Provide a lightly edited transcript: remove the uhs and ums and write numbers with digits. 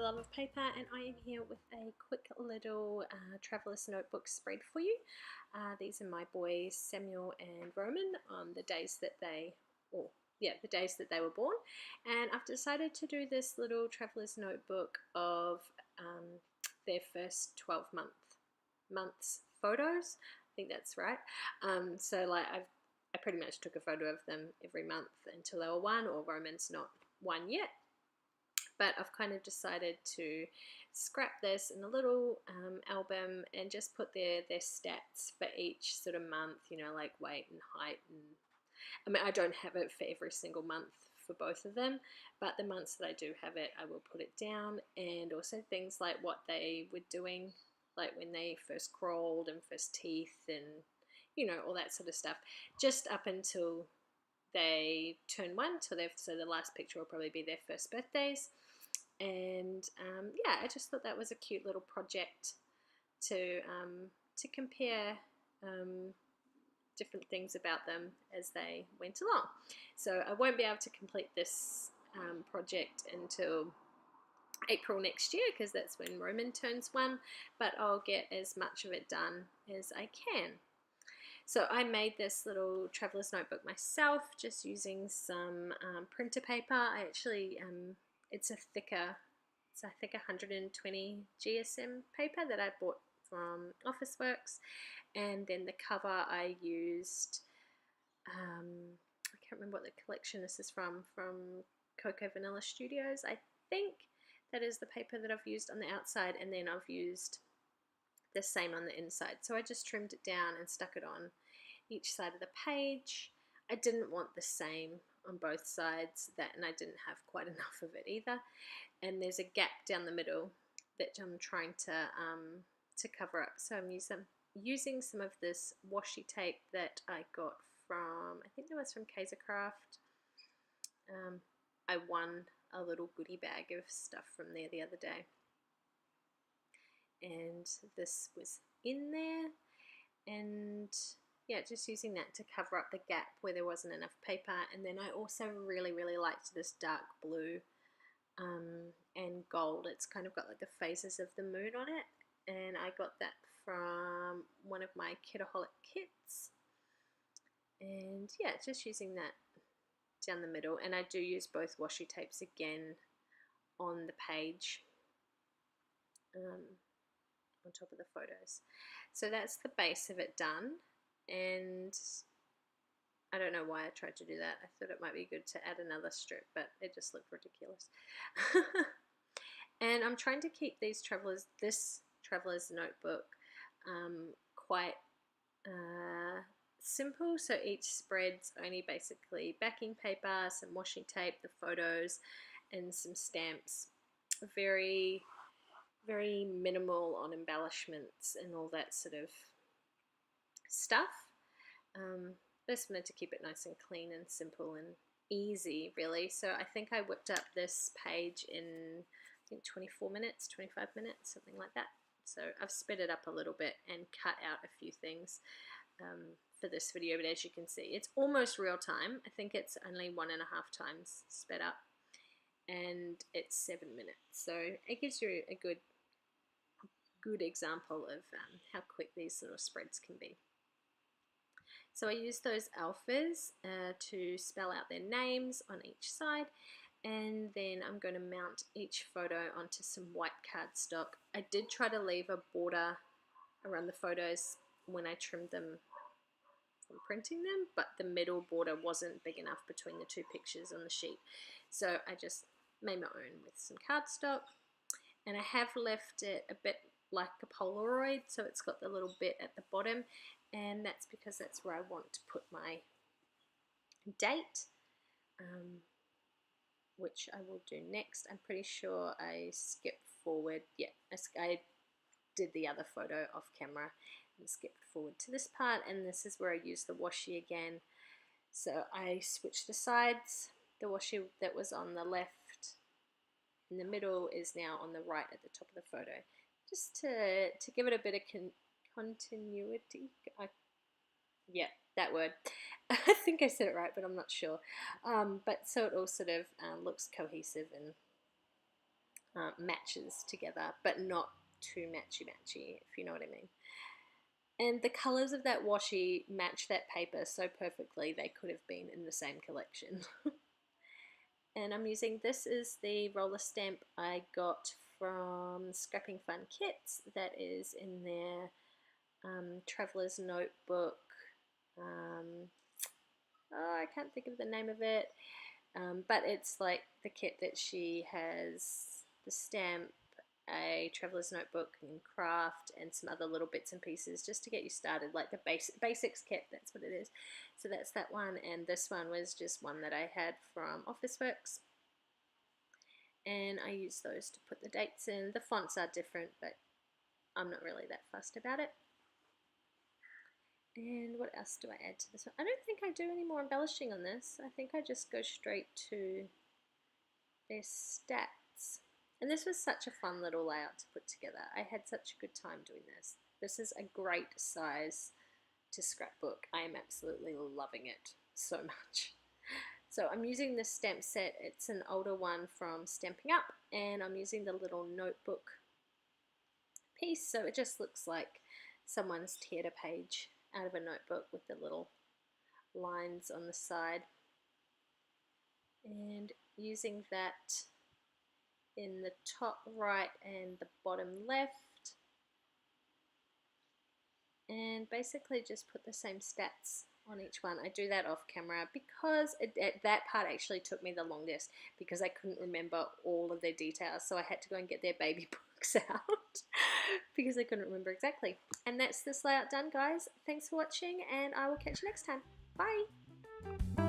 love of paper, and I am here with a quick little traveler's notebook spread for you. These are my boys Samuel and Roman on the days that the days that they were born, and I've decided to do this little traveler's notebook of their first 12 months photos. I think that's right. So like I pretty much took a photo of them every month until they were one, or Roman's not one yet. But I've kind of decided to scrap this in a little album and just put their stats for each sort of month, you know, like weight and height. And I mean, I don't have it for every single month for both of them, but the months that I do have it, I will put it down, and also things like what they were doing, like when they first crawled and first teeth and, you know, all that sort of stuff, just up until they turn one. So the last picture will probably be their first birthdays. And yeah, I just thought that was a cute little project to compare different things about them as they went along. So I won't be able to complete this project until April next year, because that's when Roman turns one, but I'll get as much of it done as I can. So I made this little traveler's notebook myself, just using some printer paper. I actually it's a thicker 120 GSM paper that I bought from Officeworks, and then the cover I used, I can't remember what the collection this is from Cocoa Vanilla Studios. I think that is the paper that I've used on the outside, and then I've used the same on the inside. So I just trimmed it down and stuck it on each side of the page. I didn't want the same on both sides, and I didn't have quite enough of it either. And there's a gap down the middle that I'm trying to cover up. So I'm using some of this washi tape that I got from, I think it was from Kaisercraft. I won a little goodie bag of stuff from there the other day, and this was in there, and yeah, just using that to cover up the gap where there wasn't enough paper. And then I also really liked this dark blue and gold. It's kind of got like the phases of the moon on it, and I got that from one of my Kitaholic kits. And yeah, just using that down the middle, and I do use both washi tapes again on the page on top of the photos. So that's the base of it done, and I don't know why I tried to do that. I thought it might be good to add another strip, but it just looked ridiculous. And I'm trying to keep this traveler's notebook quite simple. So each spread's only basically backing paper, some washi tape, the photos, and some stamps. Very minimal on embellishments and all that sort of stuff. I just wanted to keep it nice and clean and simple and easy, really. So I think I whipped up this page in, I think, 24 minutes, 25 minutes, something like that. So I've sped it up a little bit and cut out a few things for this video, but as you can see, it's almost real time. I think it's only 1.5 times sped up, and it's 7 minutes. So it gives you a good example of how quick these little spreads can be. So I used those alphas to spell out their names on each side, and then I'm going to mount each photo onto some white cardstock. I did try to leave a border around the photos when I trimmed them from printing them, but the middle border wasn't big enough between the two pictures on the sheet. So I just made my own with some cardstock, and I have left it a bit like a Polaroid, so it's got the little bit at the bottom, and that's because that's where I want to put my date, which I will do next. I'm pretty sure I skipped forward. Yeah, I did the other photo off camera and skipped forward to this part, and this is where I use the washi again. So I switched the sides. The washi that was on the left in the middle is now on the right at the top of the photo, just to give it a bit of continuity. Yeah, that word. I think I said it right, but I'm not sure. But so it all sort of looks cohesive and matches together, but not too matchy-matchy, if you know what I mean. And the colours of that washi match that paper so perfectly they could have been in the same collection. And I'm using, this is the roller stamp I got from Scrapping Fun Kits, that is in their Traveller's Notebook. Oh, I can't think of the name of it, but it's like the kit that she has the stamp, a Traveller's Notebook and craft, and some other little bits and pieces just to get you started, like the basics kit, that's what it is. So that's that one, and this one was just one that I had from Officeworks, and I use those to put the dates in. The fonts are different, but I'm not really that fussed about it. And what else do I add to this one? I don't think I do any more embellishing on this. I think I just go straight to their stats. And this was such a fun little layout to put together. I had such a good time doing this. This is a great size to scrapbook. I am absolutely loving it so much. So I'm using this stamp set. It's an older one from Stampin' Up, and I'm using the little notebook piece, so it just looks like someone's teared a page out of a notebook with the little lines on the side, and using that in the top right and the bottom left, and basically just put the same stats on each one. I do that off camera because that part actually took me the longest, because I couldn't remember all of their details, so I had to go and get their baby books out because I couldn't remember exactly. And that's this layout done, guys. Thanks for watching, and I will catch you next time. Bye!